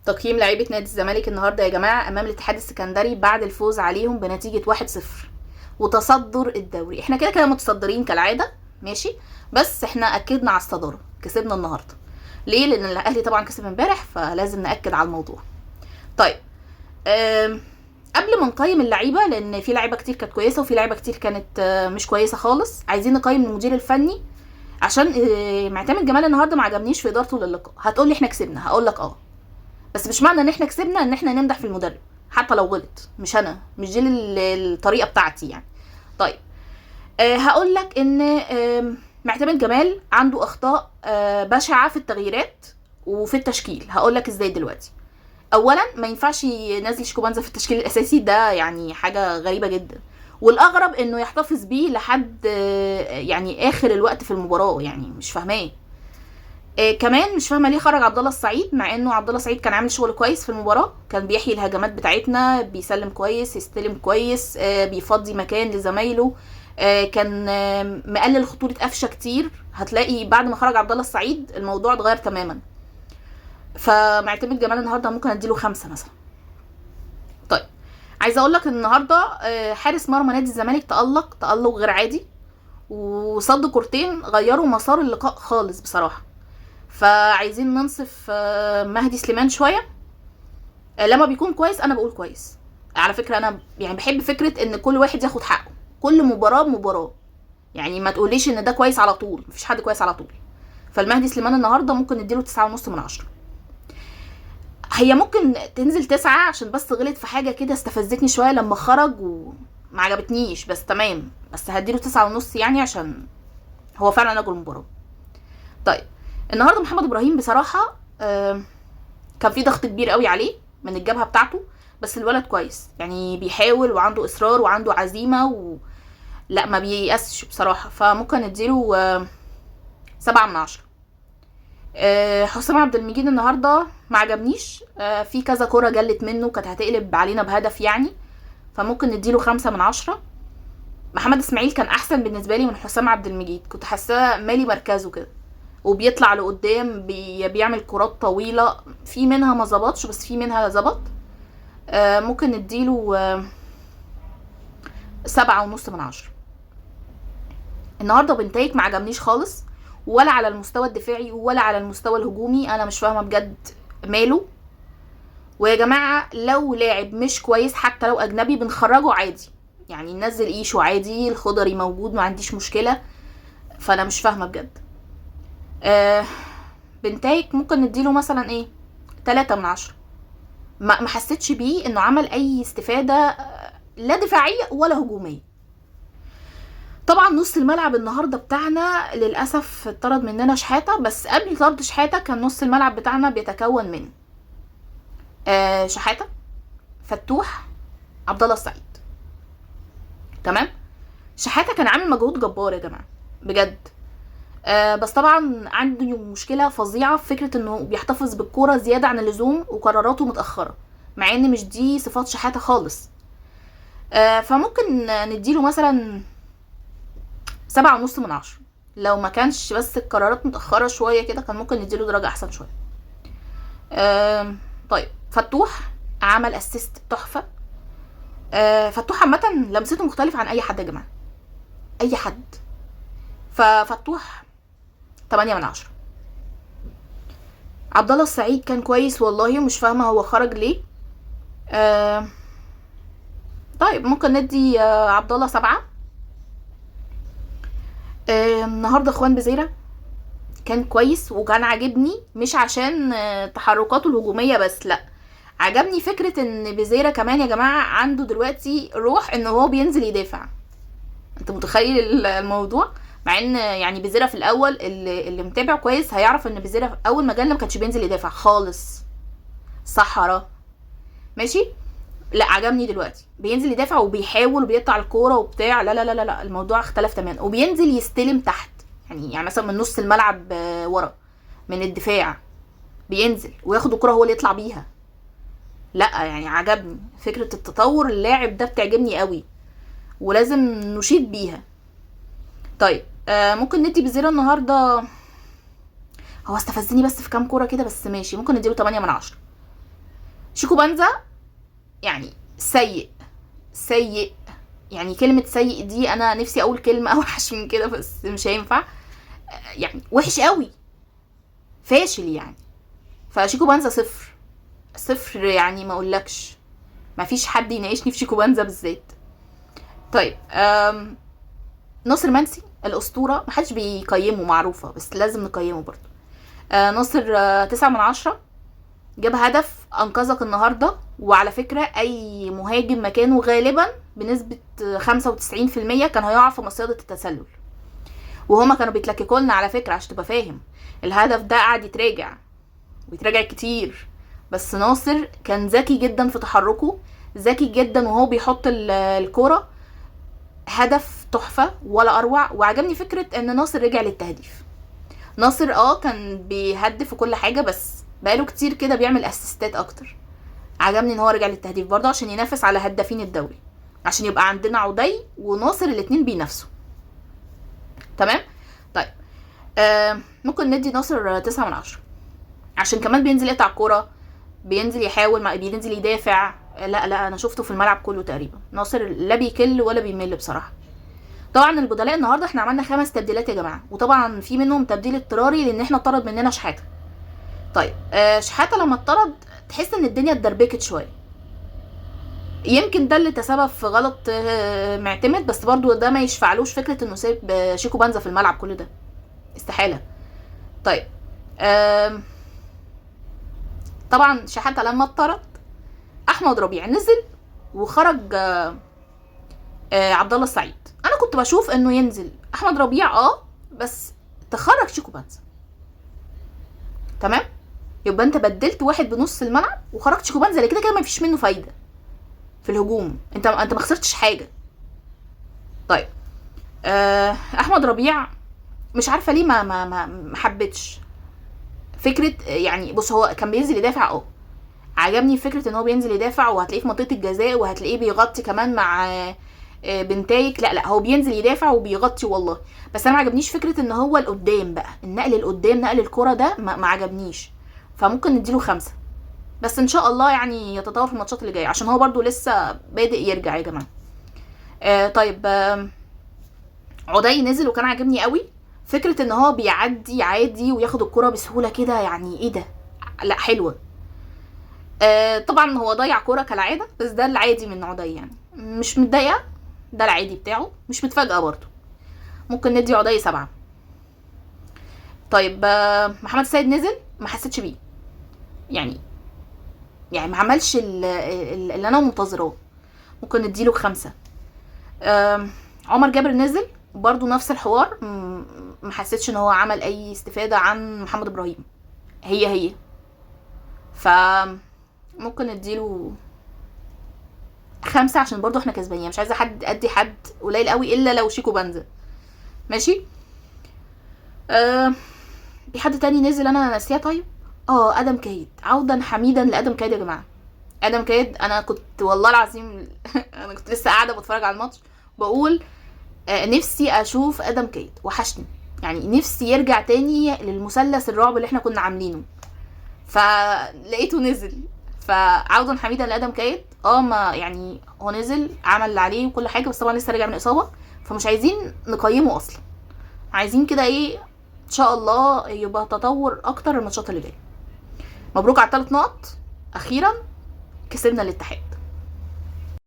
تقييم لعيبة نادي الزمالك النهارده يا جماعة أمام الاتحاد السكندري بعد الفوز عليهم بنتيجة 1-0 وتصدر الدوري. احنا كده كده متصدرين كالعادة، ماشي، بس احنا أكدنا على الصدارة، كسبنا النهارده. ليه؟ لأن الأهلي طبعا كسب امبارح، فلازم نأكد على الموضوع. طيب، قبل ما نقيم اللعيبة، لأن في لعيبة كتير كانت كويسة وفي لعيبة كتير كانت مش كويسة خالص، عايزين نقيم المدير الفني. عشان معتمد جمال النهارده ما عجبنيش في إدارته للقاء. هتقولي احنا كسبنا، هقول لك بس مش معنى ان احنا كسبنا ان احنا نمدح في المدرب حتى لو غلط. مش انا، مش دي الطريقه بتاعتي يعني. طيب، هقول لك ان معتمد جمال عنده اخطاء بشعه في التغييرات وفي التشكيل. هقول لك ازاي دلوقتي. اولا، ما ينفعش ينزل شيكوبانزا في التشكيل الاساسي، ده يعني حاجه غريبه جدا. والاغرب انه يحتفظ بيه لحد يعني اخر الوقت في المباراه، يعني مش فاهماه. كمان مش فاهمه ليه خرج عبد الله السعيد، مع انه عبد الله السعيد كان عامل شغل كويس في المباراه، كان بيحيي الهجمات بتاعتنا، بيسلم كويس، يستلم كويس، بيفضي مكان لزمايله، كان مقلل خطوره قفشه كتير. هتلاقي بعد ما خرج عبد الله السعيد الموضوع اتغير تماما. فمعتمد جمال النهارده ممكن اديله 5 مثلا. طيب، عايزه اقول لك النهارده حارس مرمى نادي الزمالك تألق غير عادي، وصد كورتين غيروا مسار اللقاء خالص بصراحه. فعايزين ننصف مهدي سليمان شويه. لما بيكون كويس انا بقول كويس. على فكره انا يعني بحب فكره ان كل واحد ياخد حقه، كل مباراه بمباراه. يعني ما تقوليش ان ده كويس على طول، مفيش حد كويس على طول. فالمهدي سليمان النهارده ممكن نديله 9.5 من 10. هي ممكن تنزل 9 عشان بس غلط في حاجه كده استفزتني شويه لما خرج وما عجبتنيش، بس تمام. بس هديله 9.5 يعني عشان هو فعلا رجل المباراه. طيب، النهارده محمد ابراهيم بصراحه كان في ضغط كبير قوي عليه من الجبهه بتاعته، بس الولد كويس يعني، بيحاول وعنده اصرار وعنده عزيمه لا ما بييأسش بصراحه. فممكن نديله 7 من 10. حسام عبد المجيد النهارده ما عجبنيش، في كذا كرة جلت منه كانت هتقلب علينا بهدف يعني، فممكن نديله 5 من 10. محمد اسماعيل كان احسن بالنسبه لي من حسام عبد المجيد، كنت حاساه مالي مركزه كده وبيطلع لقدام، بيعمل كرات طويله، في منها ما ظبطش بس في منها ظبط. ممكن نديله 7.5 من 10. النهارده بنتايك ما عجبنيش خالص، ولا على المستوى الدفاعي ولا على المستوى الهجومي. انا مش فاهمه بجد ماله. ويا جماعه لو لاعب مش كويس حتى لو اجنبي بنخرجه عادي، يعني ننزل ايشو عادي، الخضري موجود ما عنديش مشكله. فانا مش فاهمه بجد. بنتايك ممكن نديله مثلا 3 من 10. ما حسيتش بيه انه عمل اي استفاده لا دفاعيه ولا هجوميه. طبعا نص الملعب النهارده بتاعنا للاسف اتطرد مننا شحاته، بس قبل طرد شحاته كان نص الملعب بتاعنا بيتكون من شحاته، فتوح، عبد الله السعيد. تمام. شحاته كان عامل مجهود جبار يا جماعه بجد. بس طبعا عنده مشكله فظيعه في فكره انه بيحتفظ بالكوره زياده عن اللزوم وقراراته متاخره، مع ان مش دي صفات شحاته خالص. فممكن نديله مثلا 7.5 من 10. لو ما كانش بس القرارات متأخرة شوية كده كان ممكن نديله درجة أحسن شوية. طيب، فتوح عمل اسيست تحفة. فتوح عامة لمسته مختلف عن أي حد يا جماعة، أي حد. ففتوح 8 من 10. عبد الله السعيد كان كويس والله، ومش فاهمة هو خرج ليه. طيب، ممكن ندي عبد الله 7. النهارده اخوان بزيرة كان كويس وكان عاجبني، مش عشان تحركاته الهجوميه بس، لا، عجبني فكره ان بزيرة كمان يا جماعه عنده دلوقتي روح ان هو بينزل يدافع. انت متخيل الموضوع؟ مع ان يعني بزيرة في الاول اللي متابع كويس هيعرف ان بزيرة اول ما جالنا ما كانش بينزل يدافع خالص، صحراء ماشي. لا، عجبني دلوقتي بينزل يدافع وبيحاول وبيقطع الكوره وبتاع. لا لا لا لا، الموضوع اختلف تماما. وبينزل يستلم تحت، يعني مثلا من نص الملعب ورا من الدفاع، بينزل وياخد الكرة هو اللي يطلع بيها. لا يعني عجبني فكرة التطور، اللاعب ده بتعجبني قوي ولازم نشيد بيها. طيب، ممكن ندي بزيرة النهاردة، هو استفزني بس في كام كورة كده بس ماشي، ممكن نديله 8 من 10. شيكو بنزا يعني سيء سيء، يعني كلمة سيء دي انا نفسي اقول كلمة اوحش من كده بس مش هينفع، يعني وحش قوي، فاشل يعني. فشيكو بنزا صفر صفر، يعني ما اقولكش، ما فيش حد يناقشني في شيكو بنزا بالذات. طيب ناصر منسي الاسطورة، محدش بيقيمه، معروفة بس لازم نقيمه برضو. ناصر 9/10، جاب هدف انقذك النهارده. وعلى فكره اي مهاجم مكانه غالبا بنسبه 95% كان هيقع في مصيده التسلل، وهما كانوا بيتلككوا لنا على فكره عشان تبقى فاهم. الهدف ده قعد يتراجع ويتراجع كتير، بس ناصر كان ذكي جدا في تحركه، ذكي جدا وهو بيحط الكوره. هدف تحفه ولا اروع. وعجبني فكره ان ناصر رجع للتهديف. ناصر كان بيهدف وكل حاجه، بس بقاله كتير كده بيعمل اسيستات اكتر. عجبني ان هو رجع للتهديف برضه عشان ينافس على هدافين الدوري، عشان يبقى عندنا عدي وناصر الاتنين بينافسوا. تمام. طيب ممكن ندي ناصر 9/10 عشان كمان بينزل يقطع كوره، بينزل يحاول، بينزل يدافع. لا انا شفته في الملعب كله تقريبا. ناصر لا بيكل ولا بيمل بصراحه. طبعا البدلاء النهارده احنا عملنا 5 تبديلات يا جماعه، وطبعا في منهم تبديل اضطراري لان احنا اتطرد مننا شحاته. طيب شحاته لما اتطرد تحس ان الدنيا اتدربكت شويه، يمكن ده اللي تسبب في غلط معتمد، بس برضو ده ما يشفعلوش فكره انه سايب شيكو بنزا في الملعب كل ده، استحاله. طيب طبعا شحاته لما اتطرد احمد ربيع نزل وخرج عبد الله السعيد. انا كنت بشوف انه ينزل احمد ربيع بس تخرج شيكو بنزا. تمام، يبقى انت بدلت واحد بنص الملعب وخرجت شيكو بنزا اللي كده كده ما فيش منه فايده في الهجوم، انت ما خسرتش حاجه. طيب احمد ربيع مش عارفه ليه ما حبيتش فكره، يعني بص هو كان بينزل يدافع، عجبني فكره ان هو بينزل يدافع وهتلاقيه في منطقه الجزاء وهتلاقيه بيغطي كمان مع بنتايك. لا هو بينزل يدافع وبيغطي والله، بس انا ما عجبنيش فكره ان هو القدام بقى، النقل القدام، نقل الكره ده ما عجبنيش. فممكن نديله 5، بس ان شاء الله يعني يتطور في الماتشات اللي جايه عشان هو برضو لسه بادئ يرجع يا جماعه. طيب عدي نزل وكان عاجبني قوي فكره ان هو بيعدي عادي وياخد الكره بسهوله كده، يعني ايه ده، لا حلوه. طبعا هو ضيع كوره كالعاده، بس ده العادي من عدي، يعني مش متضايقه، ده العادي بتاعه، مش متفاجئه برضو. ممكن ندي عدي 7. طيب محمد السيد نزل ما حسيتش بيه، يعني ما عملش اللي انا منتظراه، ممكن نديله 5. عمر جابر نزل برضو نفس الحوار، ما حسيتش ان هو عمل اي استفادة عن محمد ابراهيم، هي ف ممكن نديله 5 عشان برضو احنا كسبانين، مش عايزه حد ادي حد قليل قوي الا لو شيكو بنزا. ماشي. في حد تاني نزل انا ناسيه. طيب ادم كايد، عودا حميدا لادم كايد يا جماعه. ادم كايد انا كنت والله العظيم انا كنت لسه قاعده بتفرج على الماتش بقول نفسي اشوف ادم كايد، وحشني، يعني نفسي يرجع تاني للمثلث الرعب اللي احنا كنا عاملينه، فلقيته نزل. فعودا حميدا لادم كايد. ما يعني هو نزل عمل اللي عليه وكل حاجه، بس طبعا لسه راجع من اصابه، فمش عايزين نقيمه اصلا، عايزين كده ايه ان شاء الله يبقى تطور اكتر الماتشات اللي جايه. مبروك على 3 نقط، اخيرا كسبنا الاتحاد.